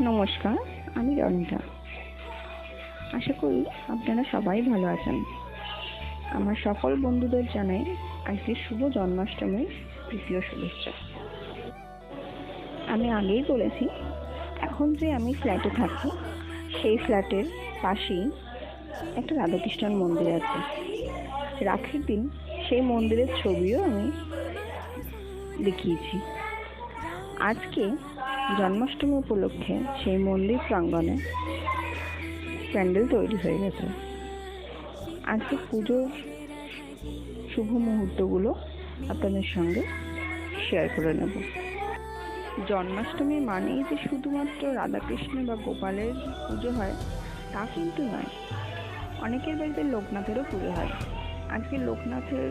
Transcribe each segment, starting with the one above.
নমস্কার, আমি রনিতা। আশা করি আপনারা সবাই ভালো আছেন। আমার সকল বন্ধুদের জানাই আজকে শুভ জন্মাষ্টমীর তৃতীয় শুভেচ্ছা। আমি আগেই বলেছি, এখন যে আমি ফ্ল্যাটে থাকি সেই ফ্ল্যাটের পাশেই একটা রাধাকৃষ্ণন মন্দির আছে। রাখির দিন সেই মন্দিরের ছবিও আমি দেখিয়েছি। আজকে জন্মাষ্টমী উপলক্ষে সেই মন্দির প্রাঙ্গণে প্যান্ডেল তৈরি হয়ে গেছে। আজকে পুজোর শুভ মুহূর্তগুলো আপনাদের সঙ্গে শেয়ার করে নেব। জন্মাষ্টমী মানেই যে শুধুমাত্র রাধাকৃষ্ণ বা গোপালের পুজো হয় তা কিন্তু নয়, অনেকের বাড়িতে লোকনাথেরও পুজো হয়। আজকে লোকনাথের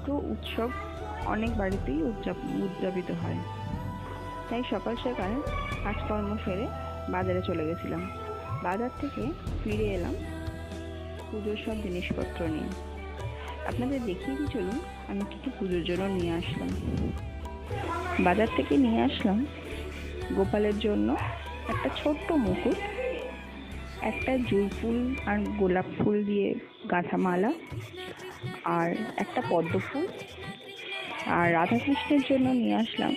তো উৎসব অনেক বাড়িতেই উদযাপিত হয়। তাই সকাল সকাল কাজকর্ম সেরে বাজারে চলে গেছিলাম। বাজার থেকে ফিরে এলাম পুজোর সব জিনিসপত্র নিয়ে। আপনাদের দেখিয়ে দিই, চলুন আমি কী কী পুজোর জন্য নিয়ে আসলাম। বাজার থেকে নিয়ে আসলাম গোপালের জন্য একটা ছোট্ট মুকুট, একটা জুঁই ফুল আর গোলাপ ফুল দিয়ে গাঁথা মালা, আর একটা পদ্ম ফুল। আর রাধাকৃষ্ণের জন্য নিয়ে আসলাম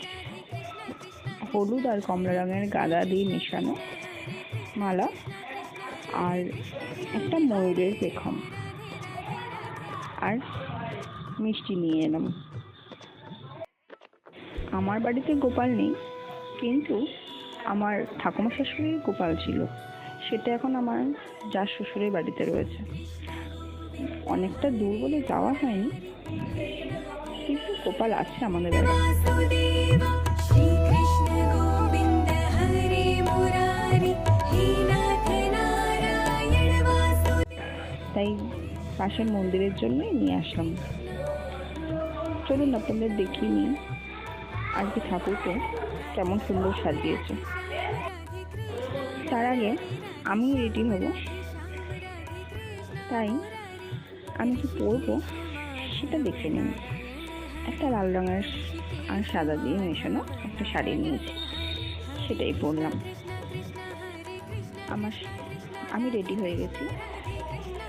হলুদ আর কমলা রঙের গাঁদা দিয়ে মেশানো মালা, আর একটা ময়ূরের পেখম, আর মিষ্টি নিয়ে এলাম। আমার বাড়িতে গোপাল নেই, কিন্তু আমার ঠাকুমা শাশুড়ির গোপাল ছিল। সেটা এখন আমার জার শ্বশুরের বাড়িতে রয়েছে। অনেকটা দূর বলে যাওয়া হয়নি, কিন্তু গোপাল আছে আমাদের বাড়িতে। তাই পাশের মন্দিরের জন্যই নিয়ে আসলাম। চলুন আপনাদের দেখিয়ে নিই আজকে ঠাকুরকে কেমন সুন্দর সাজিয়েছে। তার আগে আমি রেডি হব, তাই আমি কি পরবো সেটা দেখে নিন। একটা লাল রঙের আর সাদা দিয়ে মেশানো একটা শাড়ি নিয়েছি, সেটাই পরলাম। আমি রেডি হয়ে গেছি।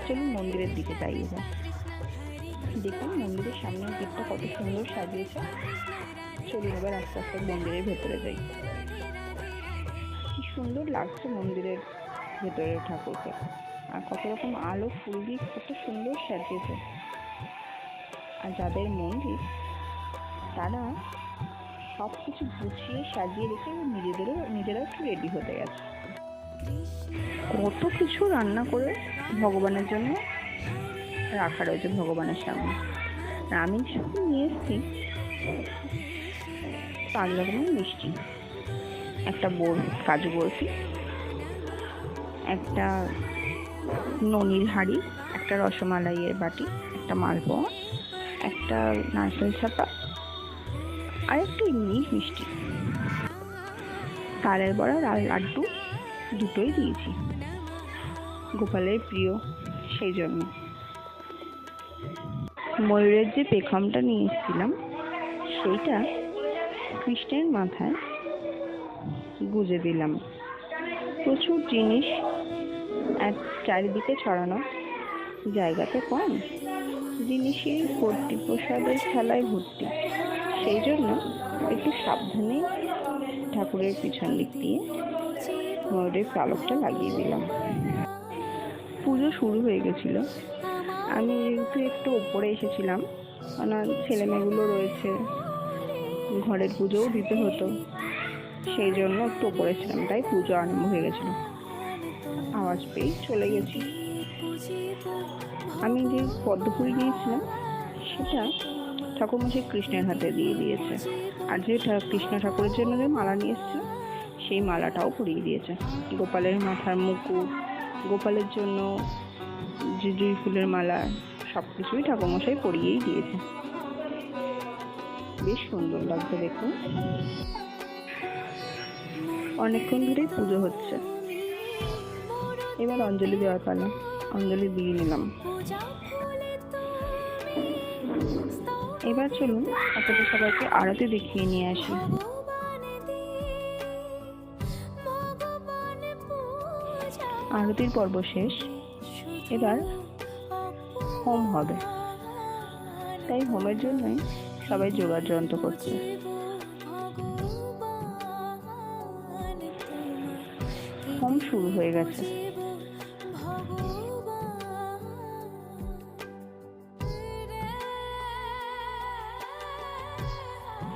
চলুন মন্দিরের দিকে যাই। এবার দেখুন মন্দিরের সামনের গেটটা কত সুন্দর সাজিয়েছে। চলুন এবার আস্তে আস্তে মন্দিরের ভেতরে যাই। কি সুন্দর লাগছে মন্দিরের ভেতরের ঠাকুরকে, আর কত রকম আলো ফুল দিয়ে কত সুন্দর সাজিয়েছে। আর যাদের মন্দির তারা সব কিছু গুছিয়ে সাজিয়ে রেখে নিজেরাও একটু রেডি হতে গেছে। কত কিছু রান্না করে ভগবানের জন্য রাখা রয়েছে ভগবানের সামনে। আমি যখন নিয়ে এসেছি 5 রকমের মিষ্টি, একটা কাজু বরফি, একটা ননির হাঁড়ি, একটা রসমালাইয়ের বাটি, একটা মালপোয়া, একটা নারকেল ছাপা, আর একটা ইমলি মিষ্টি, তালের বড়া আর লাড্ডু দুটোই দিয়েছি, গোপালের প্রিয় সেই জন্য। ময়ূরের যে পেখমটা নিয়ে এসেছিলাম সেইটা কৃষ্ণের মাথায় গুজে দিলাম। প্রচুর জিনিস এক চারিদিকে ছড়ানো, জায়গাতে কম, জিনিসের ভর্তি, প্রসাদের থালায় ভর্তি। সেই জন্য একটু সাবধানে ঠাকুরের পিছন দিক দিয়ে ময়ূরের পালকটা লাগিয়ে দিলাম। পুজো শুরু হয়ে গেছিল। আমি একটু ওপরে এসেছিলাম, কারণ ছেলেমেয়েগুলো রয়েছে, ঘরের পুজোও দিতে হতো, সেই জন্য একটু ওপরে ছিলাম। তাই পুজো আরম্ভ হয়ে গেছিল। আওয়াজ পেয়ে চলে গেছি। আমি যে পদ্ম ফুল নিয়েছিলাম সেটা ঠাকুরমশাই কৃষ্ণের হাতে দিয়ে দিয়েছে, আর যে কৃষ্ণ ঠাকুরের জন্য যে মালা নিয়ে এসেছিল সেই মালাটাও পরিয়ে দিয়েছে। গোপালের মাথার মুকুট, গোপালের জন্য যে জুঁই ফুলের মালা, সব কিছুই ঠাকুরমশাই পরিয়েই দিয়েছে। বেশ সুন্দর লাগছে দেখুন। অনেকক্ষণ ধরেই পুজো হচ্ছে। এবার অঞ্জলি দেওয়ার পালা। অঞ্জলি দিয়ে নিলাম। এবার চলুন আপনাদের সবাইকে আরতি দেখিয়ে নিয়ে আসি। আরতির পর্ব শেষ, এবার হোম হবে, তাই হোমের জন্যই সবাই জোগাড় যন্ত্র করছে। হোম শুরু হয়ে গেছে।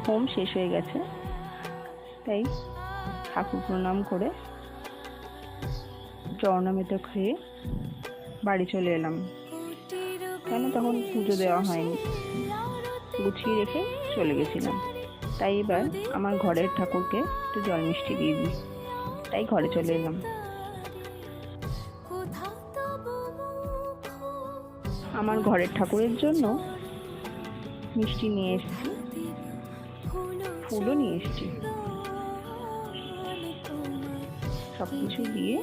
হোম শেষ হয়ে গেছে, তাই ঠাকুর প্রণাম করে চরণামৃত খেয়ে বাড়ি চলে এলাম। কেন তখন পুজো দেওয়া হয়নি, গুছিয়ে রেখে চলে গেছিলাম। তাই এবার আমার ঘরের ঠাকুরকে একটু জল মিষ্টি দিয়ে দিই, তাই ঘরে চলে এলাম। আমার ঘরের ঠাকুরের জন্য মিষ্টি নিয়ে এসেছি, ফুলও নিয়ে এসেছি। সব কিছু দিয়ে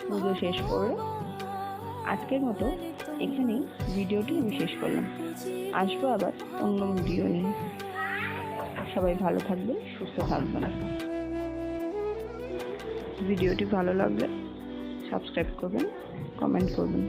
পুজো শেষ করে আজকের মতো এখানেই ভিডিওটি আমি শেষ করলাম। আসবো আবার অন্য ভিডিও নিয়ে। সবাই ভালো থাকবেন, সুস্থ থাকবেন। ভিডিওটি ভালো লাগলে সাবস্ক্রাইব করবেন, কমেন্ট করবেন।